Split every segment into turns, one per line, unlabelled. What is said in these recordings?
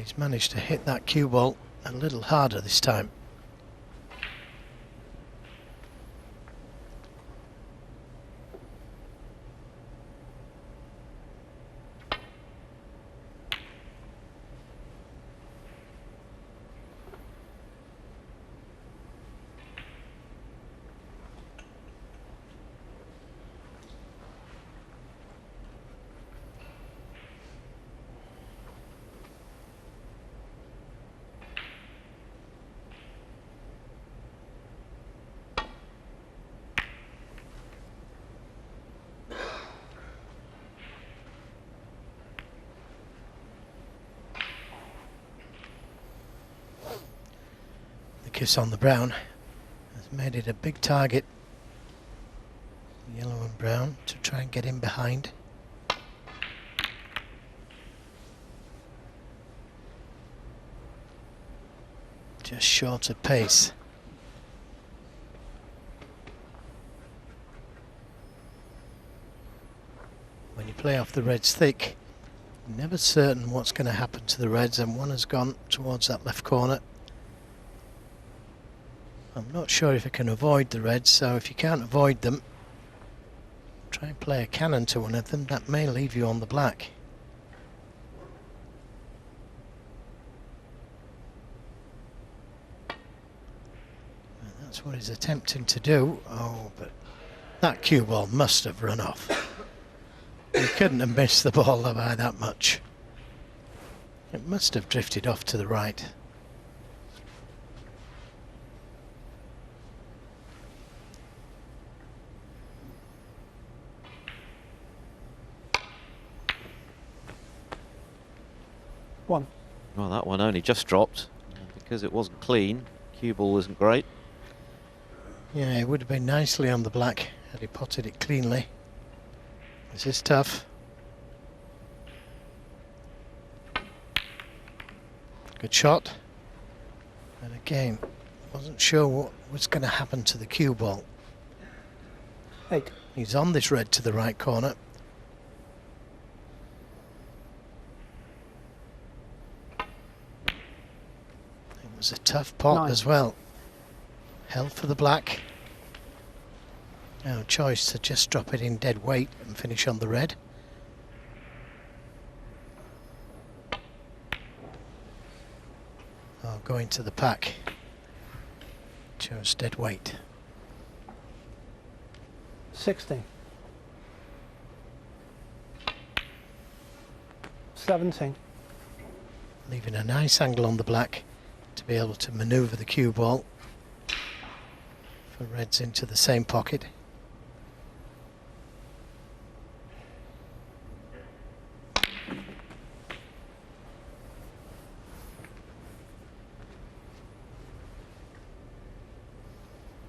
He's managed to hit that cue ball a little harder this time. Kiss on the brown has made it a big target, yellow and brown, to try and get in behind. Just short of pace. When you play off the reds thick, you're never certain what's going to happen to the reds, and one has gone towards that left corner. I'm not sure if I can avoid the reds, so if you can't avoid them, try and play a cannon to one of them. That may leave you on the black. And that's what he's attempting to do. Oh, but that cue ball must have run off. He couldn't have missed the ball by that much. It must have drifted off to the right.
One.
Well, that one only just dropped because it wasn't clean. Cue ball isn't great.
Yeah, it would have been nicely on the black had he potted it cleanly. This is tough. Good shot. And again, wasn't sure what was going to happen to the cue ball.
8.
He's on this red to the right corner. It was a tough pot
9.
as well. Held for the black. Now a choice to just drop it in dead weight and finish on the red. Or go into the pack. Chose dead weight.
16. 17.
Leaving a nice angle on the black to be able to manoeuvre the cue ball for reds into the same pocket.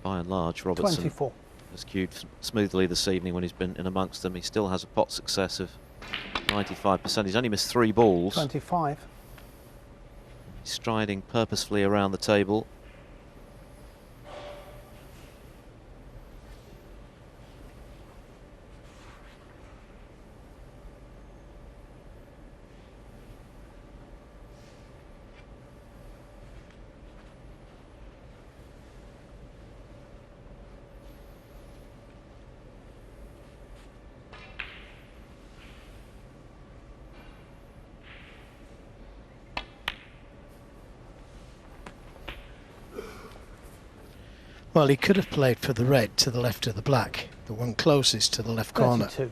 By and large, Robertson
24.
has cued smoothly this evening when he's been in amongst them. He still has a pot success of 95%. He's only missed 3 balls.
25.
He's striding purposefully around the table.
Well, he could have played for the red to the left of the black, the one closest to the left corner.
32.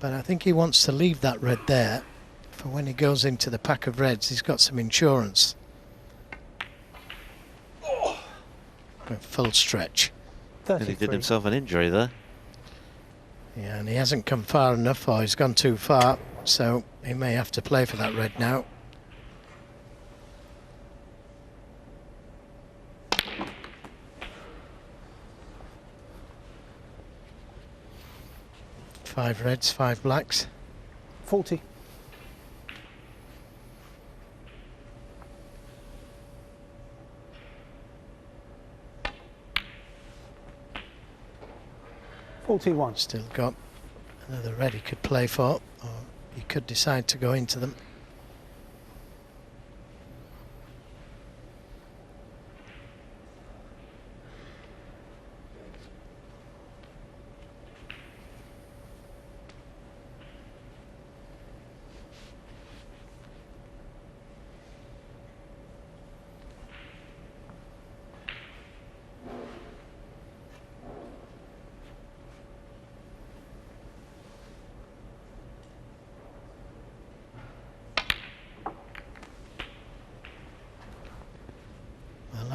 But I think he wants to leave that red there for when he goes into the pack of reds. He's got some insurance. A full stretch.
And he did himself an injury there.
Yeah, and he hasn't come far enough, or he's gone too far, so he may have to play for that red now. Five reds, 5 blacks.
40. $41.
Still got another red he could play for, or he could decide to go into them.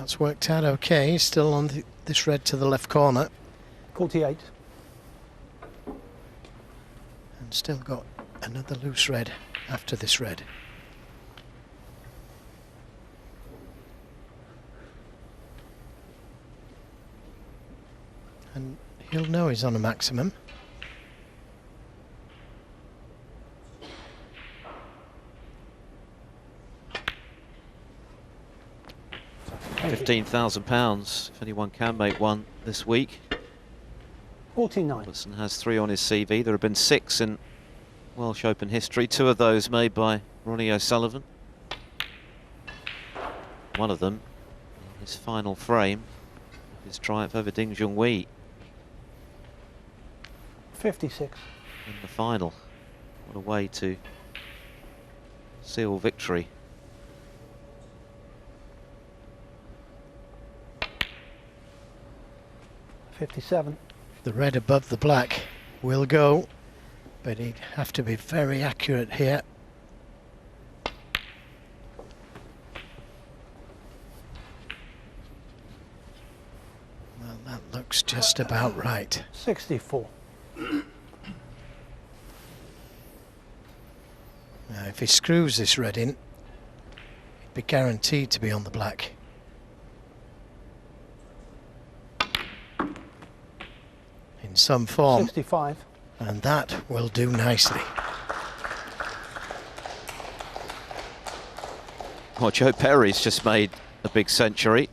That's worked out okay. Still on this red to the left corner.
48.
And still got another loose red after this red. And he'll know he's on a maximum.
£15,000 if anyone can make one this week.
49.
Robertson has 3 on his CV. There have been 6 in Welsh Open history. 2 of those made by Ronnie O'Sullivan. One of them in his final frame of his triumph over Ding Junhui
56.
in the final. What a way to seal victory.
$57.
The red above the black will go, but he'd have to be very accurate here. Well, that looks just about right.
64.
Now, if he screws this red in, he'd be guaranteed to be on the black. In some form,
65.
and that will do nicely.
Well, Joe Perry's just made a big century,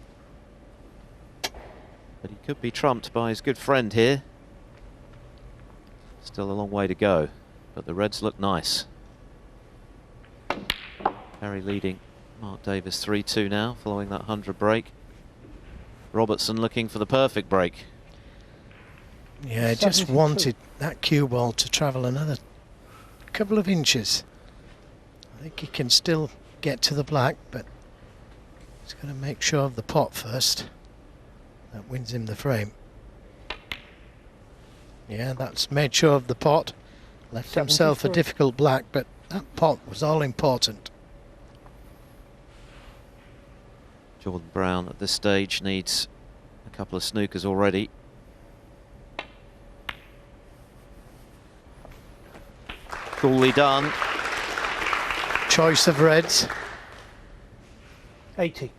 but he could be trumped by his good friend here. Still a long way to go, but the Reds look nice. Perry leading Mark Davis 3-2 now, following that 100 break. Robertson looking for the perfect break.
Yeah, I just
72.
wanted that cue ball to travel another couple of inches. I think he can still get to the black, but he's got to make sure of the pot first. That wins him the frame. Yeah, that's made sure of the pot. Left himself a
73.
difficult black, but that pot was all important.
Jordan Brown at this stage needs a couple of snookers already. Coolly done.
Choice of reds.
80.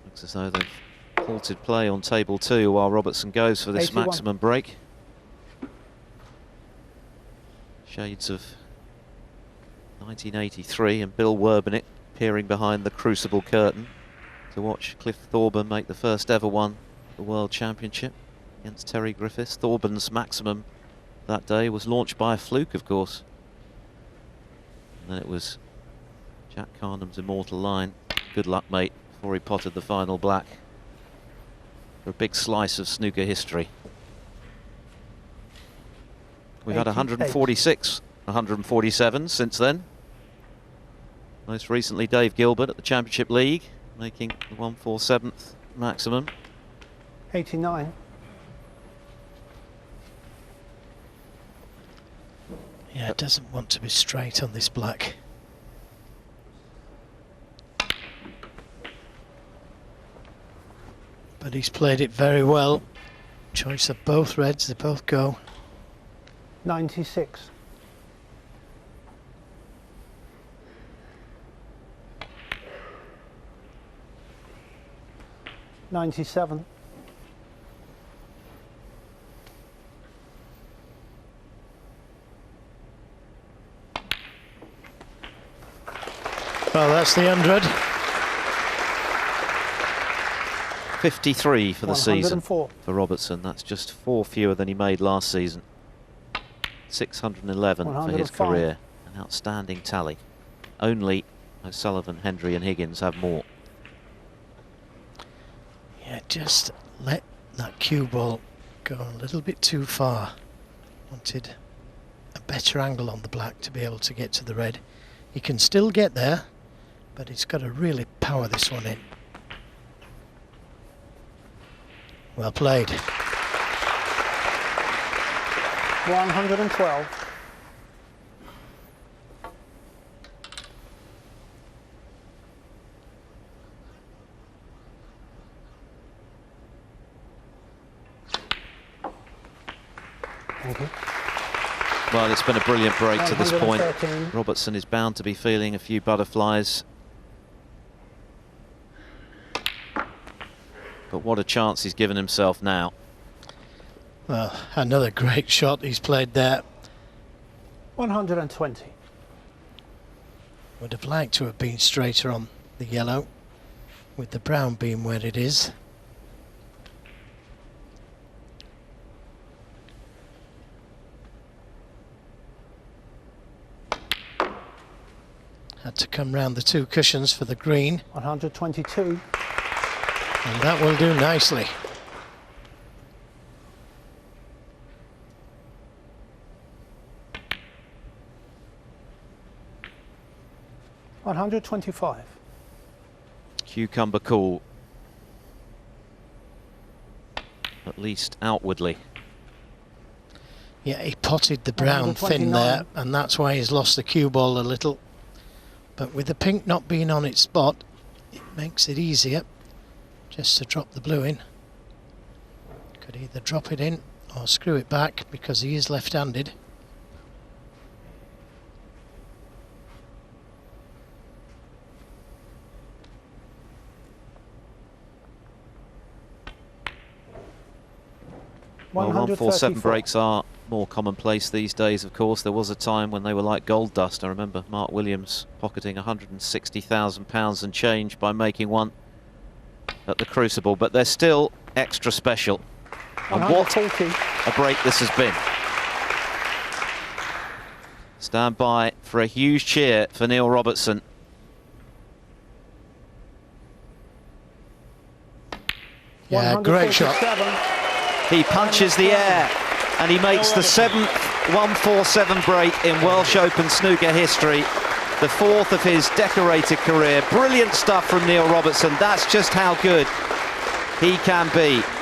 Looks as though they've halted play on table 2 while Robertson goes for this
81.
maximum break. Shades of 1983 and Bill Werbenick peering behind the crucible curtain to watch Cliff Thorburn make the first ever one, the World Championship against Terry Griffiths. Thorburn's maximum that day was launched by a fluke, of course. And then it was Jack Carnham's immortal line, "Good luck, mate," before he potted the final black. For a big slice of snooker history. We've had 146, 147 since then. Most recently Dave Gilbert at the Championship League, making the 147th maximum.
89.
Yeah, it doesn't want to be straight on this black. But he's played it very well. Choice of both reds, they both go.
96. $97.
Well, that's the 100.
53 for the season
104.
for Robertson. That's just 4 fewer than he made last season. 611 for his
105.
career. An outstanding tally. Only O'Sullivan, Hendry and Higgins have more.
Yeah, just let that cue ball go a little bit too far. Wanted a better angle on the black to be able to get to the red. He can still get there, but he's got to really power this one in. Well played.
112. Thank you.
Well, it's been a brilliant break to this point.
113.
Robertson is bound to be feeling a few butterflies. But what a chance he's given himself now.
Well, another great shot he's played there.
120.
Would have liked to have been straighter on the yellow, with the brown being where it is. Had to come round the two cushions for the green,
122.
and that will do nicely.
$125.
Cucumber cool. At least outwardly.
Yeah, he potted the brown thin
129.
there, and that's why he's lost the cue ball a little. But with the pink not being on its spot, it makes it easier just to drop the blue in. Could either drop it in or screw it back because he is left-handed.
Well, 147 breaks are more commonplace these days, of course. There was a time when they were like gold dust. I remember Mark Williams pocketing £160,000 and change by making one at the Crucible, but they're still extra special. And what a break this has been. Stand by for a huge cheer for Neil Robertson.
Yeah, great shot.
He punches the air and he makes the 7th 147 break in Welsh Open snooker history, the 4th of his decorated career. Brilliant stuff from Neil Robertson. That's just how good he can be.